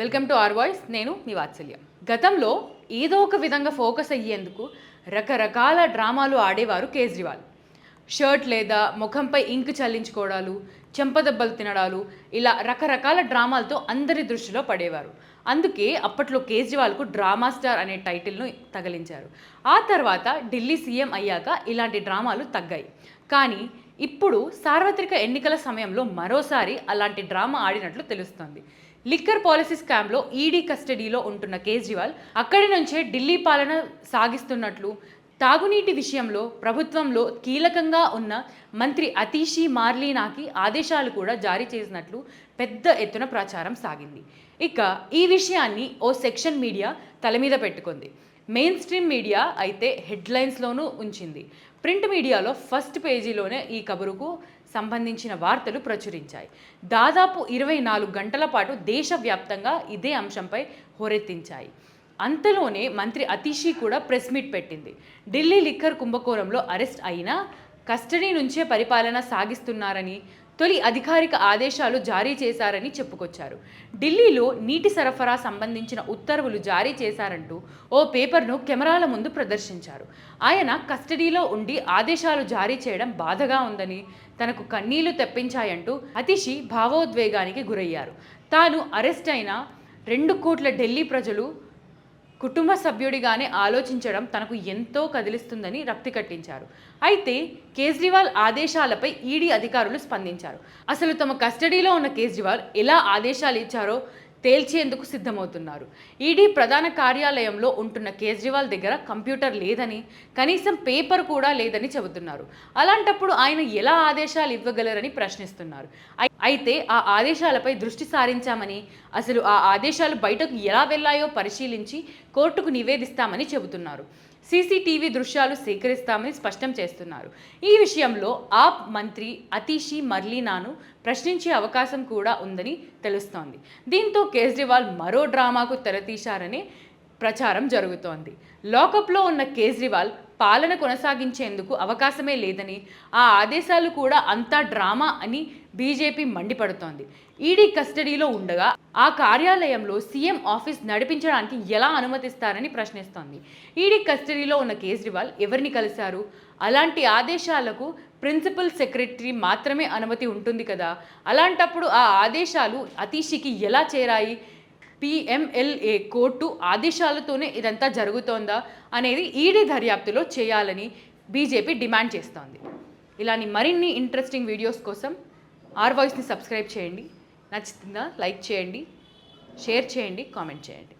Welcome to are voice. నేను మీ వాత్సల్య. గతంలో ఏదో ఒక విధంగా ఫోకస్ అయ్యేందుకు రకరకాల డ్రామాలు ఆడేవారు కేజ్రీవాల్. షర్ట్ లేదా ముఖంపై ఇంక్ చల్లించుకోవడాలు, చెంపదెబ్బలు తినడాలు, ఇలా రకరకాల డ్రామాలతో అందరి దృష్టిలో పడేవారు. అందుకే అప్పట్లో కేజ్రీవాల్కు డ్రామా స్టార్ అనే టైటిల్ను తగిలించారు. ఆ తర్వాత ఢిల్లీ సీఎం అయ్యాక ఇలాంటి డ్రామాలు తగ్గాయి. కానీ ఇప్పుడు సార్వత్రిక ఎన్నికల సమయంలో మరోసారి అలాంటి డ్రామా ఆడినట్లు తెలుస్తోంది. లిక్కర్ పాలసీ స్కామ్లో ఈడీ కస్టడీలో ఉంటున్న కేజ్రీవాల్ అక్కడి నుంచే ఢిల్లీ పాలన సాగిస్తున్నట్లు, తాగునీటి విషయంలో ప్రభుత్వంలో కీలకంగా ఉన్న మంత్రి అతీషి మార్లీనాకి ఆదేశాలు కూడా జారీ చేసినట్లు పెద్ద ఎత్తున ప్రచారం సాగింది. ఇక ఈ విషయాన్ని ఓ సెక్షన్ మీడియా తలమీద పెట్టుకుంది. మెయిన్ స్ట్రీమ్ మీడియా అయితే హెడ్లైన్స్లోనూ ఉంచింది. ప్రింట్ మీడియాలో ఫస్ట్ పేజీలోనే ఈ కబురుకు సంబంధించిన వార్తలు ప్రచురించాయి. దాదాపు 24 గంటల పాటు దేశవ్యాప్తంగా ఇదే అంశంపై హోరెత్తించాయి. అంతలోనే మంత్రి అతీషి కూడా ప్రెస్ మీట్ పెట్టింది. ఢిల్లీ లిక్కర్ కుంభకోణంలో అరెస్ట్ అయినా కస్టడీ నుంచే పరిపాలన సాగిస్తున్నారని, తొలి అధికారిక ఆదేశాలు జారీ చేశారని చెప్పుకొచ్చారు. ఢిల్లీలో నీటి సరఫరా సంబంధించిన ఉత్తర్వులు జారీ చేశారంటూ ఓ పేపర్ను కెమెరాల ముందు ప్రదర్శించారు. ఆయన కస్టడీలో ఉండి ఆదేశాలు జారీ చేయడం బాధగా ఉందని, తనకు కన్నీళ్లు తెప్పించాయంటూ అతిషి భావోద్వేగానికి గురయ్యారు. తాను అరెస్ట్ అయిన 2 కోట్ల ఢిల్లీ ప్రజలు కుటుంబ సభ్యుడిగానే ఆలోచించడం తనకు ఎంతో కదిలిస్తుందని రక్తి కట్టించారు. అయితే కేజ్రీవాల్ ఆదేశాలపై ఈడీ అధికారులు స్పందించారు. అసలు తమ కస్టడీలో ఉన్న కేజ్రీవాల్ ఎలా ఆదేశాలు ఇచ్చారో తేల్చేందుకు సిద్ధమవుతున్నారు. ఈడీ ప్రధాన కార్యాలయంలో ఉంటున్న కేజ్రీవాల్ దగ్గర కంప్యూటర్ లేదని, కనీసం పేపర్ కూడా లేదని చెబుతున్నారు. అలాంటప్పుడు ఆయన ఎలా ఆదేశాలు ఇవ్వగలరని ప్రశ్నిస్తున్నారు. అయితే ఆ ఆదేశాలపై దృష్టి సారించామని, అసలు ఆ ఆదేశాలు బయటకు ఎలా వెళ్లాయో పరిశీలించి కోర్టుకు నివేదిస్తామని చెబుతున్నారు. సీసీటీవీ దృశ్యాలు సేకరిస్తామని స్పష్టం చేస్తున్నారు. ఈ విషయంలో ఆప్ మంత్రి అతీషి మర్లీనాను ప్రశ్నించే అవకాశం కూడా ఉందని తెలుస్తోంది. దీంతో కేజ్రీవాల్ మరో డ్రామాకు తెరతీశారనే ప్రచారం జరుగుతోంది. లాకప్లో ఉన్న కేజ్రీవాల్ పాలన కొనసాగించేందుకు అవకాశమే లేదని, ఆ ఆదేశాలు కూడా అంతా డ్రామా అని బీజేపీ మండిపడుతోంది. ఈడీ కస్టడీలో ఉండగా ఆ కార్యాలయంలో సీఎం ఆఫీస్ నడిపించడానికి ఎలా అనుమతిస్తారని ప్రశ్నిస్తోంది. ఈడీ కస్టడీలో ఉన్న కేజ్రీవాల్ ఎవరిని కలిశారు? అలాంటి ఆదేశాలకు ప్రిన్సిపల్ సెక్రటరీ మాత్రమే అనుమతి ఉంటుంది కదా. అలాంటప్పుడు ఆ ఆదేశాలు అతీషికి ఎలా చేరాయి? PMLA కోర్టు ఆదేశాలతోనే ఇదంతా జరుగుతోందా అనేది ఈడీ దర్యాప్తులో చేయాలని బీజేపీ డిమాండ్ చేస్తోంది. ఇలాంటి మరిన్ని ఇంట్రెస్టింగ్ వీడియోస్ కోసం ఆర్ వాయిస్ని సబ్స్క్రైబ్ చేయండి. నచ్చిందా లైక్ చేయండి, షేర్ చేయండి, కామెంట్ చేయండి.